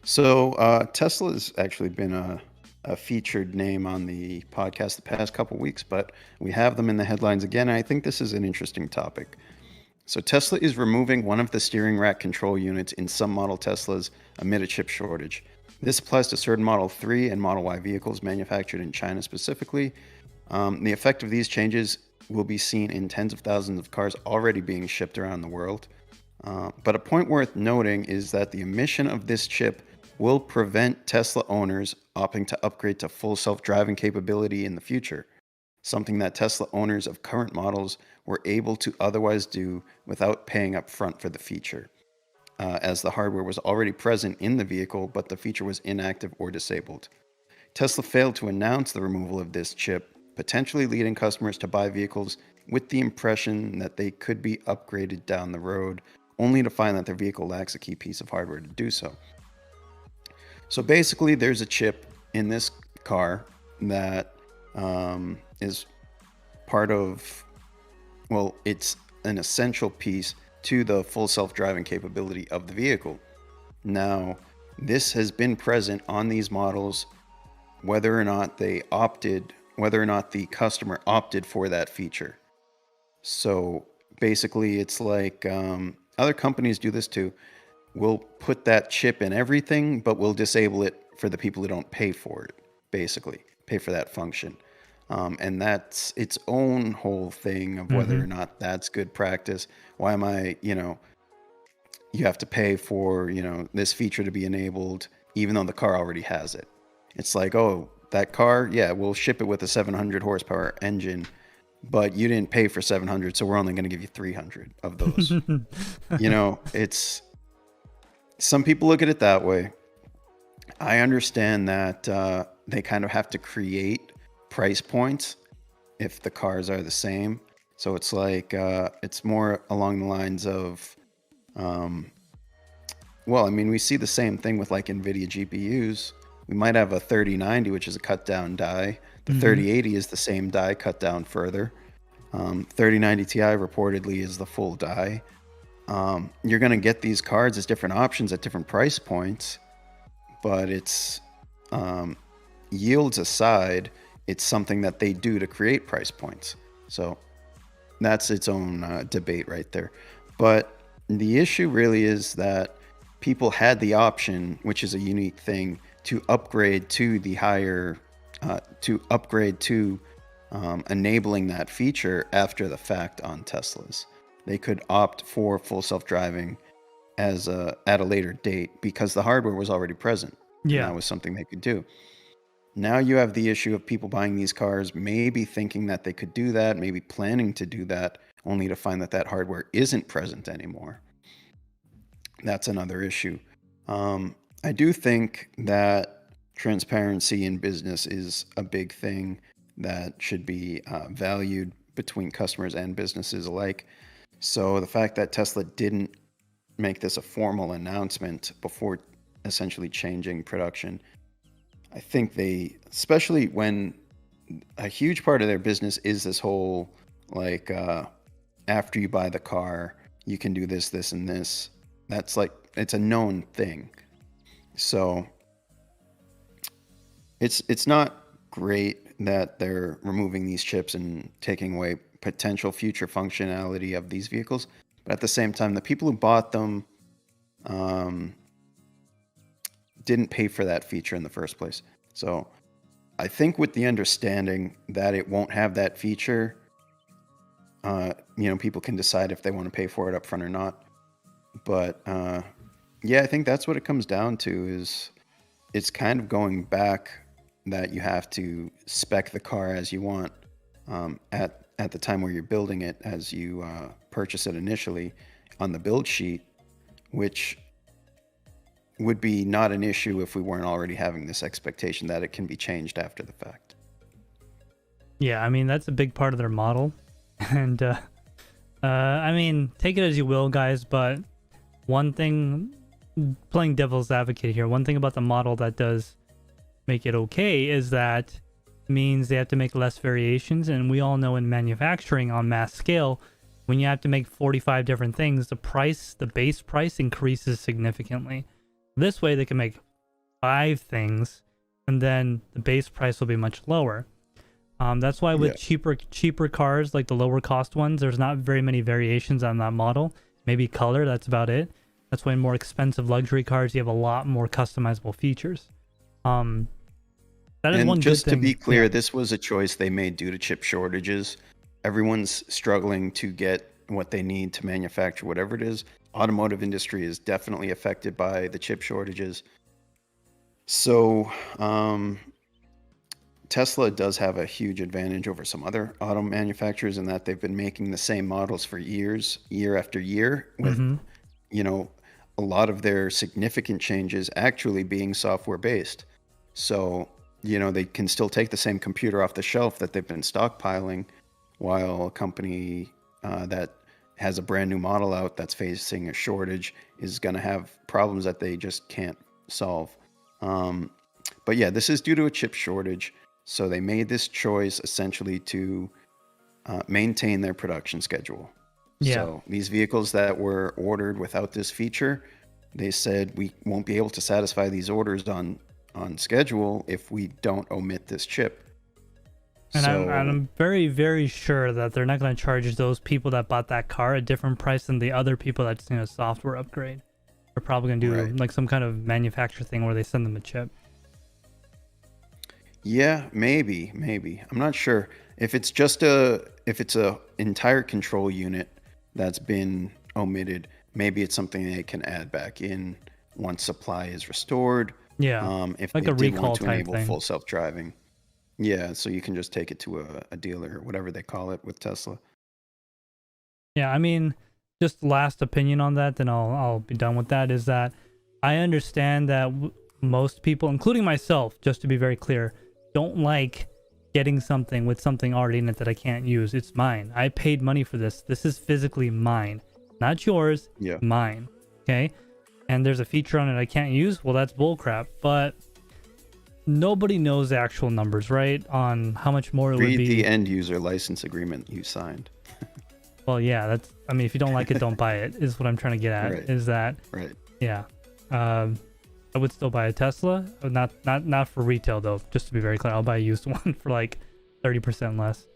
Tesla has actually been a featured name on the podcast the past couple weeks, but we have them in the headlines again. And I think this is an interesting topic. So Tesla is removing one of the steering rack control units in some model Teslas amid a chip shortage. This applies to certain Model 3 and Model Y vehicles manufactured in China specifically. The effect of these changes will be seen in tens of thousands of cars already being shipped around the world. But a point worth noting is that the omission of this chip will prevent Tesla owners opting to upgrade to full self-driving capability in the future, something that Tesla owners of current models were able to otherwise do without paying up front for the feature, as the hardware was already present in the vehicle, but the feature was inactive or disabled. Tesla failed to announce the removal of this chip, potentially leading customers to buy vehicles with the impression that they could be upgraded down the road, only to find that their vehicle lacks a key piece of hardware to do so. So basically, there's a chip in this car that is part of, well, it's an essential piece to the full self-driving capability of the vehicle. Now, this has been present on these models, whether or not the customer opted for that feature. So basically, it's like other companies do this too. We'll put that chip in everything, but we'll disable it for the people who don't pay for it, basically, pay for that function. And that's its own whole thing of whether or not that's good practice. Why am I, you have to pay for, this feature to be enabled, even though the car already has it. It's like, oh, that car, yeah, we'll ship it with a 700 horsepower engine, but you didn't pay for 700, so we're only going to give you 300 of those. It's, some people look at it that way. I understand that they kind of have to create price points if the cars are the same. So it's like, it's more along the lines of, we see the same thing with like NVIDIA GPUs. We might have a 3090, which is a cut down die. The 3080 is the same die cut down further. 3090 Ti reportedly is the full die. You're going to get these cards as different options at different price points, but it's yields aside, it's something that they do to create price points. So that's its own debate right there. But the issue really is that people had the option, which is a unique thing, to upgrade to the higher, enabling that feature after the fact on Teslas. They could opt for full self-driving at a later date because the hardware was already present. Yeah. And that was something they could do. Now you have the issue of people buying these cars, maybe thinking that they could do that, maybe planning to do that, only to find that hardware isn't present anymore. That's another issue. I do think that transparency in business is a big thing that should be valued between customers and businesses alike. So the fact that Tesla didn't make this a formal announcement before essentially changing production, I think especially when a huge part of their business is this whole, like, after you buy the car, you can do this, this, and this. That's like, it's a known thing. So it's not great that they're removing these chips and taking away potential future functionality of these vehicles. But at the same time, the people who bought them didn't pay for that feature in the first place. So I think with the understanding that it won't have that feature, people can decide if they want to pay for it up front or not. But I think that's what it comes down to, is it's kind of going back that you have to spec the car as you want at the time where you're building it, as you purchase it initially on the build sheet, which would be not an issue if we weren't already having this expectation that it can be changed after the fact. Yeah, that's a big part of their model. And take it as you will, guys, but one thing, playing devil's advocate here, one thing about the model that does make it okay is that it means they have to make less variations. And we all know in manufacturing on mass scale, when you have to make 45 different things, the base price increases significantly. This way they can make 5 things, and then the base price will be much lower. That's why with cheaper cars, like the lower cost ones, there's not very many variations on that model. Maybe color, that's about it. That's why in more expensive luxury cars, you have a lot more customizable features. That is And one just good to thing. be clear, this was a choice they made due to chip shortages. Everyone's struggling to get what they need to manufacture whatever it is. Automotive industry is definitely affected by the chip shortages. So Tesla does have a huge advantage over some other auto manufacturers in that they've been making the same models for years, year after year, with you know, a lot of their significant changes actually being software based. So, they can still take the same computer off the shelf that they've been stockpiling, while a company that has a brand new model out that's facing a shortage is going to have problems that they just can't solve. But yeah, this is due to a chip shortage. So they made this choice essentially to maintain their production schedule. Yeah. So these vehicles that were ordered without this feature, they said we won't be able to satisfy these orders on schedule if we don't omit this chip. And So I'm very, very sure that they're not going to charge those people that bought that car a different price than the other people that just need a software upgrade. They're probably going to do like some kind of manufacturer thing where they send them a chip. yeah, maybe. I'm not sure. If it's just a entire control unit that's been omitted, maybe it's something they can add back in once supply is restored. Yeah. If Like they a did recall want to type enable thing. full self-driving. Yeah, so you can just take it to a dealer or whatever they call it with Tesla. Yeah, I mean, just last opinion on that, then I'll be done with that, is that I understand that most people, including myself, just to be very clear, don't like getting something with something already in it that I can't use. It's mine. I paid money for this. This is physically mine. Not yours, mine. Okay? And there's a feature on it I can't use. Well, that's bullcrap. But nobody knows the actual numbers, right? On how much more it would be. Read the end user license agreement you signed. Well, yeah, I mean, if you don't like it, don't buy it, is what I'm trying to get at. Right. Is that, yeah. I would still buy a Tesla. Not for retail, though, just to be very clear. I'll buy a used one for like 30% less.